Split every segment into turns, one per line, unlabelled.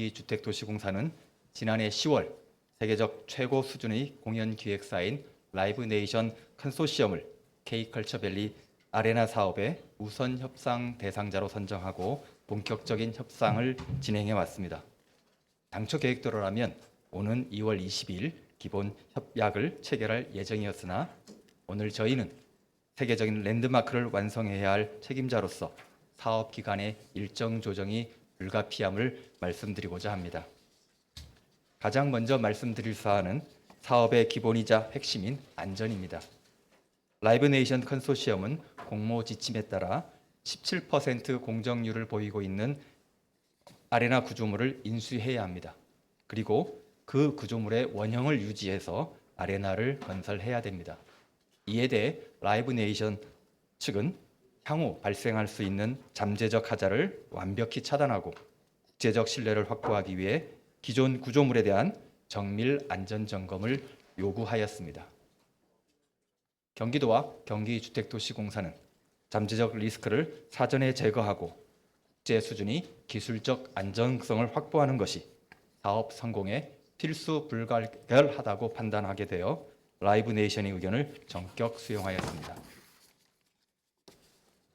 경기주택도시공사는 지난해 10월 세계적 최고 수준의 공연 기획사인 라이브네이션 컨소시엄을 K컬처밸리 아레나 사업의 우선 협상 대상자로 선정하고 본격적인 협상을 진행해 왔습니다. 당초 계획대로라면 오는 2월 22일 기본 협약을 체결할 예정이었으나 오늘 저희는 세계적인 랜드마크를 완성해야 할 책임자로서 사업 기간의 일정 조정이 불가피함을 말씀드리고자 합니다. 가장 먼저 말씀드릴 사안은 사업의 기본이자 핵심인 안전입니다. 라이브네이션 컨소시엄은 공모 지침에 따라 17% 공정률을 보이고 있는 아레나 구조물을 인수해야 합니다. 그리고 그 구조물의 원형을 유지해서 아레나를 건설해야 됩니다. 이에 대해 라이브네이션 측은 향후 발생할 수 있는 잠재적 하자를 완벽히 차단하고 국제적 신뢰를 확보하기 위해 기존 구조물에 대한 정밀 안전 점검을 요구하였습니다. 경기도와 경기주택도시공사는 잠재적 리스크를 사전에 제거하고 국제 수준의 기술적 안정성을 확보하는 것이 사업 성공에 필수 불가결하다고 판단하게 되어 라이브네이션의 의견을 전격 수용하였습니다.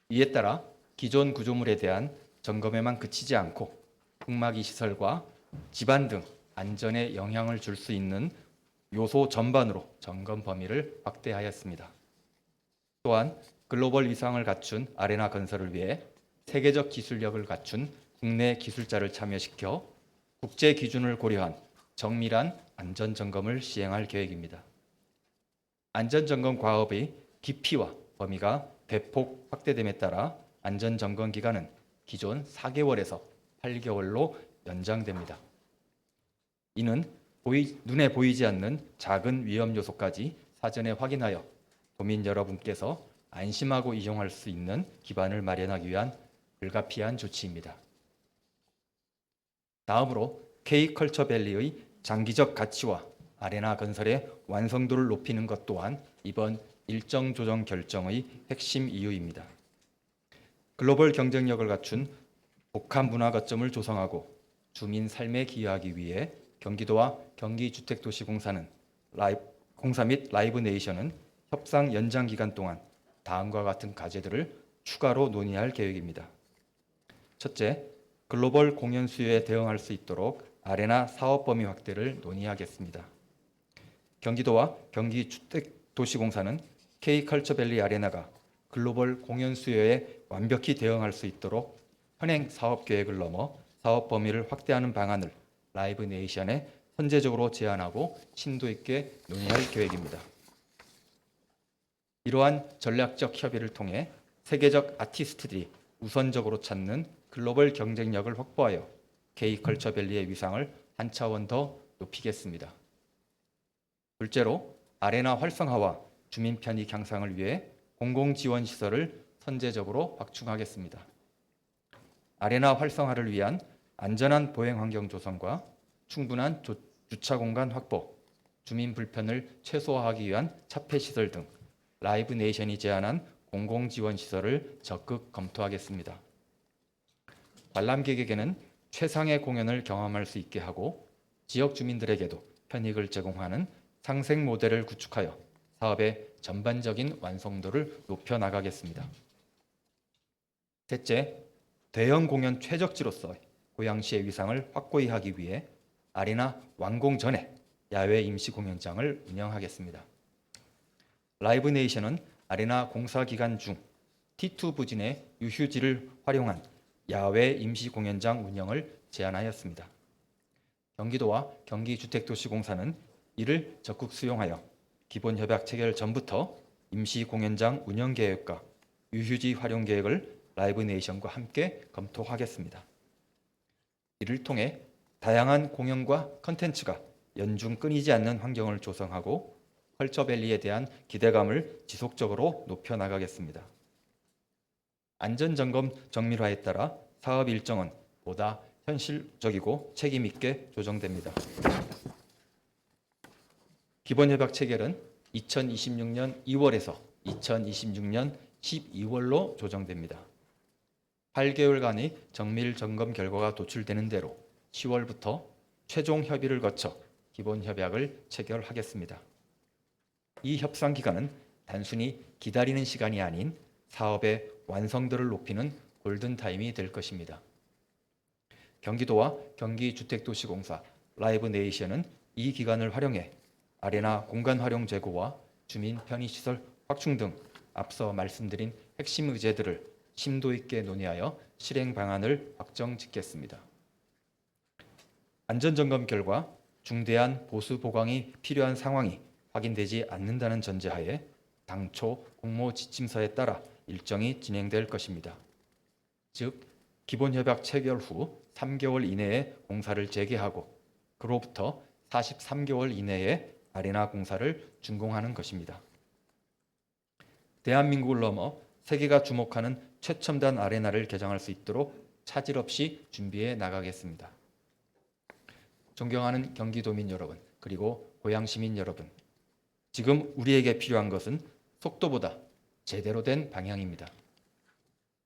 이에 따라 기존 구조물에 대한 점검에만 그치지 않고 흑막이 시설과 집안 등 안전에 영향을 줄 수 있는 요소 전반으로 점검 범위를 확대하였습니다. 또한 글로벌 위상을 갖춘 아레나 건설을 위해 세계적 기술력을 갖춘 국내 기술자를 참여시켜 국제 기준을 고려한 정밀한 안전 점검을 시행할 계획입니다. 안전 점검 과업의 깊이와 범위가 대폭 확대됨에 따라 안전 점검 기간은 기존 4개월에서 8개월로 연장됩니다. 이는 눈에 보이지 않는 작은 위험 요소까지 사전에 확인하여 도민 여러분께서 안심하고 이용할 수 있는 기반을 마련하기 위한 불가피한 조치입니다. 다음으로 K컬처밸리의 장기적 가치와 아레나 건설의 완성도를 높이는 것 또한 이번 일정 조정 결정의 핵심 이유입니다. 글로벌 경쟁력을 갖춘 복합 문화 거점을 조성하고 주민 삶에 기여하기 위해 경기도와 경기주택도시공사는 공사 및 라이브네이션은 협상 연장 기간 동안 다음과 같은 과제들을 추가로 논의할 계획입니다. 첫째, 글로벌 공연 수요에 대응할 수 있도록 아레나 사업 범위 확대를 논의하겠습니다. 경기도와 경기주택도시공사는 K컬처밸리 아레나가 글로벌 공연 수요에 완벽히 대응할 수 있도록 현행 사업 계획을 넘어 사업 범위를 확대하는 방안을 라이브네이션에 선제적으로 제안하고 심도 있게 논의할 계획입니다. 이러한 전략적 협의를 통해 세계적 아티스트들이 우선적으로 찾는 글로벌 경쟁력을 확보하여 K컬처밸리의 위상을 한 차원 더 높이겠습니다. 둘째로 아레나 활성화와 주민 편익 향상을 위해 공공지원시설을 선제적으로 확충하겠습니다. 아레나 활성화를 위한 안전한 보행 환경 조성과 충분한 주차 공간 확보, 주민 불편을 최소화하기 위한 차폐시설 등 라이브네이션이 제안한 공공지원시설을 적극 검토하겠습니다. 관람객에게는 최상의 공연을 경험할 수 있게 하고 지역 주민들에게도 편익을 제공하는 상생 모델을 구축하여 사업의 전반적인 완성도를 높여나가겠습니다. 셋째, 대형 공연 최적지로서 고양시의 위상을 확고히 하기 위해 아레나 완공 전에 야외 임시 공연장을 운영하겠습니다. 라이브네이션은 아레나 공사 기간 중 T2 부진의 유휴지를 활용한 야외 임시 공연장 운영을 제안하였습니다. 경기도와 경기주택도시공사는 이를 적극 수용하여 기본 협약 체결 전부터 임시 공연장 운영 계획과 유휴지 활용 계획을 라이브네이션과 함께 검토하겠습니다. 이를 통해 다양한 공연과 컨텐츠가 연중 끊이지 않는 환경을 조성하고 컬처밸리에 대한 기대감을 지속적으로 높여나가겠습니다. 안전점검 정밀화에 따라 사업 일정은 보다 현실적이고 책임있게 조정됩니다. 기본협약 체결은 2026년 2월에서 2026년 12월로 조정됩니다. 8개월간의 정밀 점검 결과가 도출되는 대로 10월부터 최종 협의를 거쳐 기본 협약을 체결하겠습니다. 이 협상 기간은 단순히 기다리는 시간이 아닌 사업의 완성도를 높이는 골든타임이 될 것입니다. 경기도와 경기주택도시공사, 라이브네이션은 이 기간을 활용해 아레나 공간 활용 제고와 주민 편의시설 확충 등 앞서 말씀드린 핵심 의제들을 심도 있게 논의하여 실행 방안을 확정짓겠습니다. 안전점검 결과 중대한 보수 보강이 필요한 상황이 확인되지 않는다는 전제하에 당초 공모 지침서에 따라 일정이 진행될 것입니다. 즉, 기본협약 체결 후 3개월 이내에 공사를 재개하고 그로부터 43개월 이내에 아레나 공사를 준공하는 것입니다. 대한민국을 넘어 세계가 주목하는 최첨단 아레나를 개장할 수 있도록 차질 없이 준비해 나가겠습니다. 존경하는 경기도민 여러분, 그리고 고양시민 여러분, 지금 우리에게 필요한 것은 속도보다 제대로 된 방향입니다.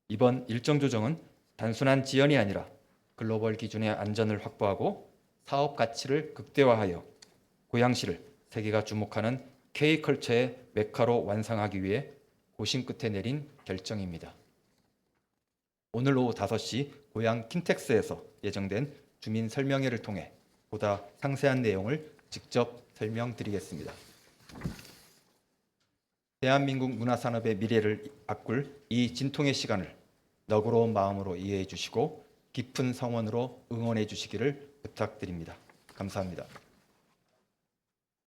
이번 일정 조정은 단순한 지연이 아니라 글로벌 기준의 안전을 확보하고 사업 가치를 극대화하여 고양시를 세계가 주목하는 K컬처의 메카로 완성하기 위해 고심 끝에 내린 결정입니다. 오늘 오후 5시 고양 킨텍스에서 예정된 주민 설명회를 통해 보다 상세한 내용을 직접 설명드리겠습니다. 대한민국 문화산업의 미래를 바꿀 이 진통의 시간을 너그러운 마음으로 이해해 주시고 깊은 성원으로 응원해 주시기를 부탁드립니다. 감사합니다.